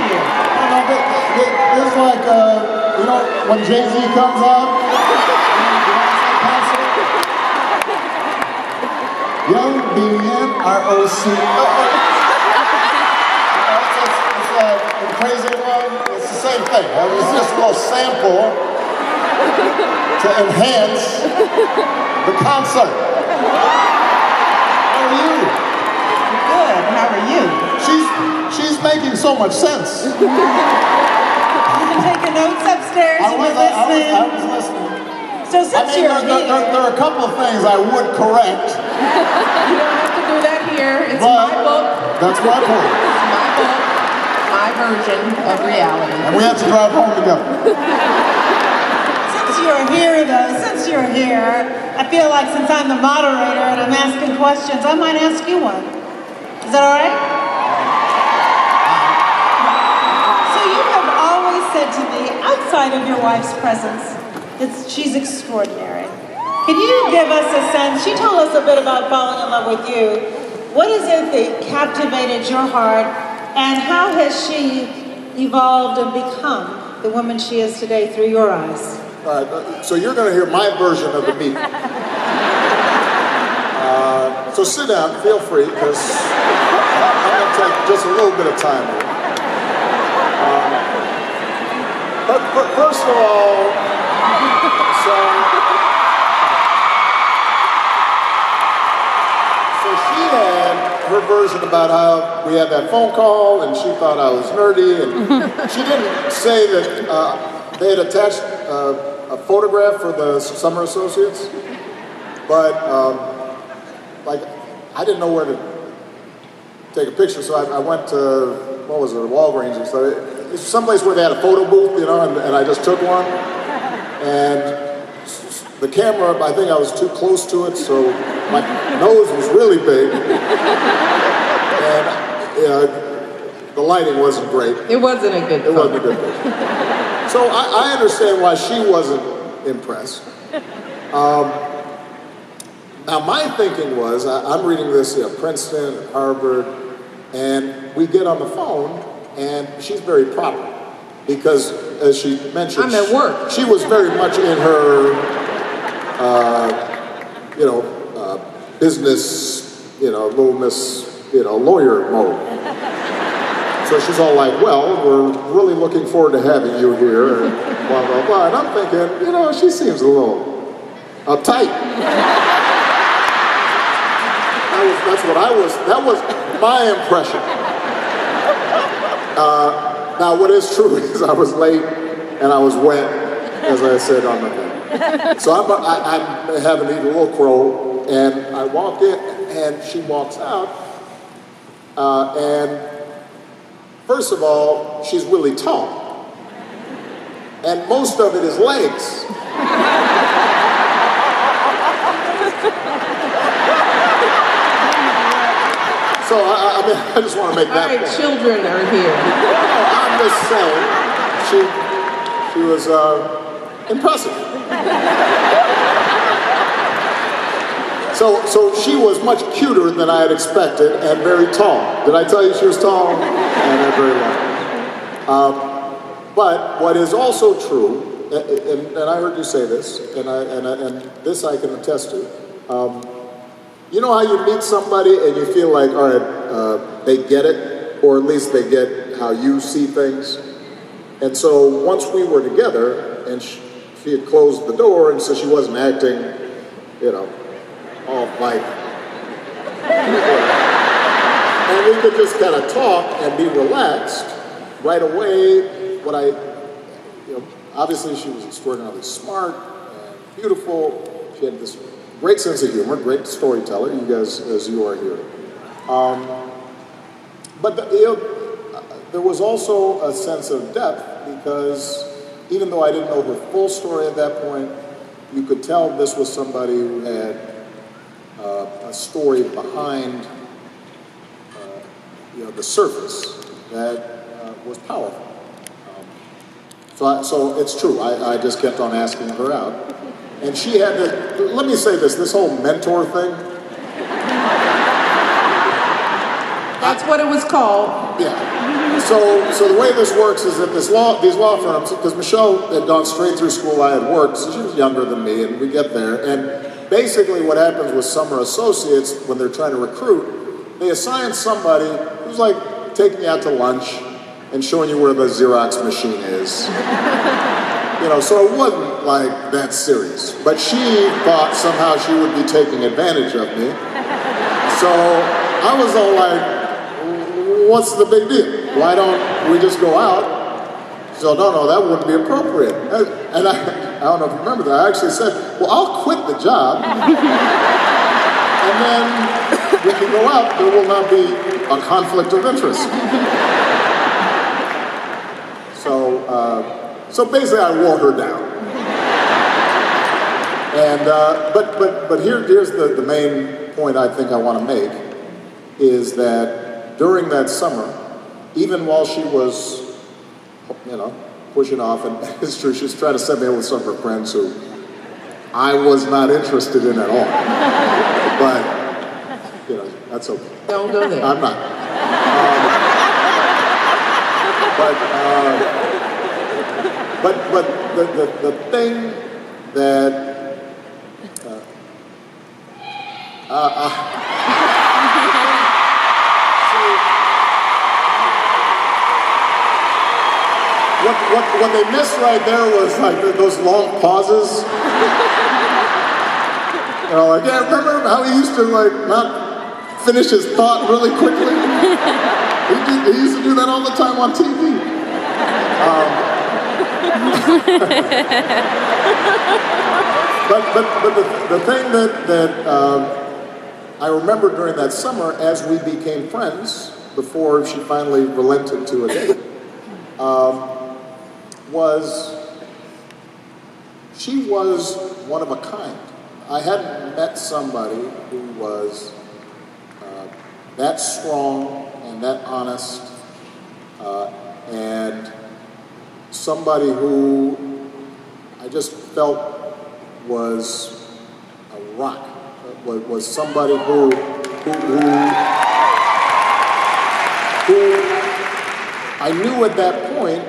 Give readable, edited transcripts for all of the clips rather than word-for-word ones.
you. It's like, you know, when Jay-Z comes out, Young B-N-R-O-C. It's like in Crazy Love, it's the same thing. It's just a little sample to enhance the concert. How are you? Good, how are you? She's making so much sense. You've been taking notes upstairs, you've been listening. I was listening. So since you're here... There are a couple of things I would correct. You don't have to do that here. It's my book. That's my point. It's my book, my version of reality. And we have to drive home together. Since you're here, though, I feel like since I'm the moderator and I'm asking questions, I might ask you one. Is that all right? So you have always said to me, outside of your wife's presence, that she's extraordinary. Can you give us a sense? She told us a bit about falling in love with you. What is it that captivated your heart, and how has she evolved and become the woman she is today through your eyes? All right, so you're going to hear my version of the meeting. So sit down, feel free, because I'm going to take just a little bit of time here. But first of all, so she had her version about how we had that phone call, and she thought I was nerdy, and she didn't say that they had attached a photograph for the summer associates, but like I didn't know where to take a picture, so I went to, what was it, Walgreens and stuff. It's someplace where they had a photo booth, you know, and I just took one, and the camera, I think I was too close to it, so my nose was really big, and the lighting wasn't great. It wasn't a good It wasn't a good picture. So I understand why she wasn't impressed. Now my thinking was, I'm reading this at Princeton, Harvard, and we get on the phone, and she's very proper, because as she mentioned, I'm at work. She was very much in her, business, little miss, lawyer mode. So she's all like, well, we're really looking forward to having you here, and blah, blah, blah. And I'm thinking, she seems a little uptight. That was my impression. Now, what is true is I was late and I was wet, as I said on the thing. So I'm having to eat a little crow, and I walk in, and she walks out, and first of all, she's really tall, and most of it is legs. So I just want to make that point. All right, children are here. I'm just saying, she was impressive. So she was much cuter than I had expected, and very tall. Did I tell you she was tall? And very long. But what is also true, and I heard you say this, and this I can attest to. You know how you meet somebody and you feel like, all right, they get it, or at least they get how you see things. And so once we were together, and she had closed the door, and so she wasn't acting, all like, and we could just kind of talk and be relaxed. Right away, obviously she was extraordinarily smart and beautiful. She had this great sense of humor, great storyteller, you guys, as you are here. But there was also a sense of depth, because even though I didn't know her full story at that point, you could tell this was somebody who had a story behind the surface that was powerful. So it's true, I just kept on asking her out. And she had let me say this whole mentor thing. That's what it was called. Yeah. So the way this works is that these law firms, because Michelle had gone straight through school, I had worked, so she was younger than me, and we get there. And basically what happens with summer associates when they're trying to recruit, they assign somebody who's like taking you out to lunch and showing you where the Xerox machine is. So it wasn't like that serious. But she thought somehow she would be taking advantage of me. So I was all like, what's the big deal? Why don't we just go out? So no, that wouldn't be appropriate. And I don't know if you remember that, I actually said, well, I'll quit the job, and then we can go out, there will not be a conflict of interest. So basically I wore her down. And, but here's the main point I think I want to make, is that during that summer, even while she was, pushing off, and it's true, she was trying to set me up with some of her friends who I was not interested in at all. But, that's okay. Don't go there. I'm not. But the thing that what they missed right there was like those long pauses. Remember how he used to not finish his thought really quickly? He used to do that all the time on TV. But the thing that I remember during that summer, as we became friends, before she finally relented to a date, was she was one of a kind. I hadn't met somebody who was that strong and that honest, and somebody who I just felt was a rock, was somebody who I knew at that point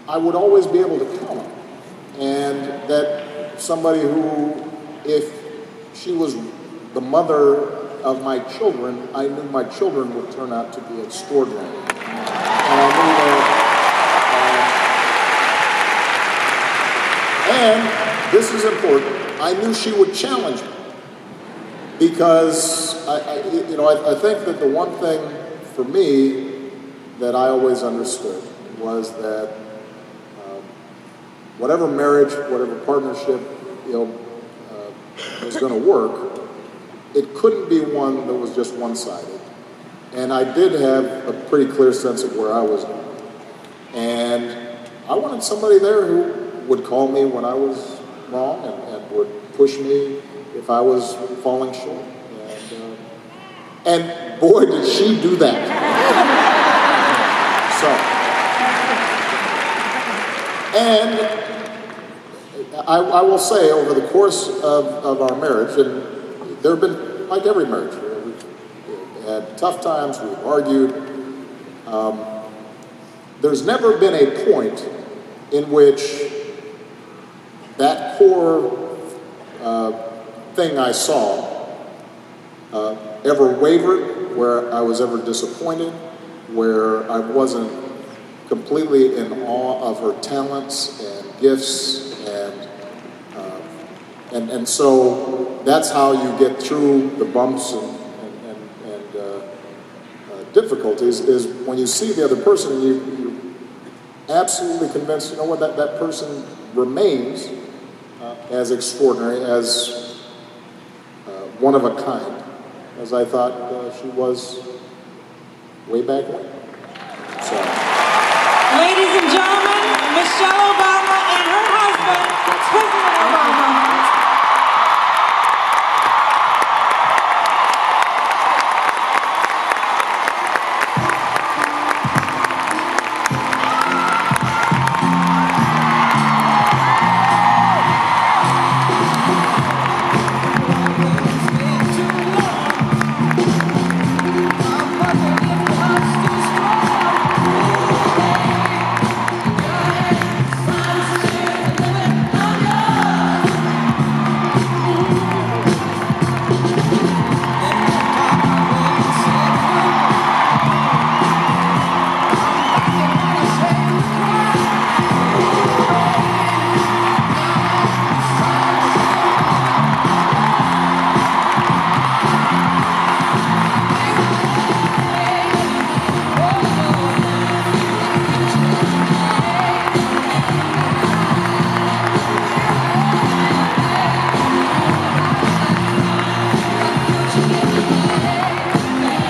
I would always be able to count on. And that somebody who, if she was the mother of my children, I knew my children would turn out to be extraordinary. And I knew that, and this is important, I knew she would challenge me. Because I think that the one thing for me that I always understood was that whatever marriage, whatever partnership, was going to work, it couldn't be one that was just one-sided. And I did have a pretty clear sense of where I was going. And I wanted somebody there who would call me when I was wrong and would push me if I was falling short. And boy, did she do that. And I will say, over the course of our marriage, and there have been, like every marriage, we've had tough times, we've argued. There's never been a point in which that core thing I saw ever wavered, where I was ever disappointed, where I wasn't completely in awe of her talents and gifts, and so that's how you get through the bumps and difficulties, is when you see the other person and you're absolutely convinced, that person remains as extraordinary, as one of a kind, as I thought she was way back when. So. Ladies and gentlemen, Michelle Obama and her husband, President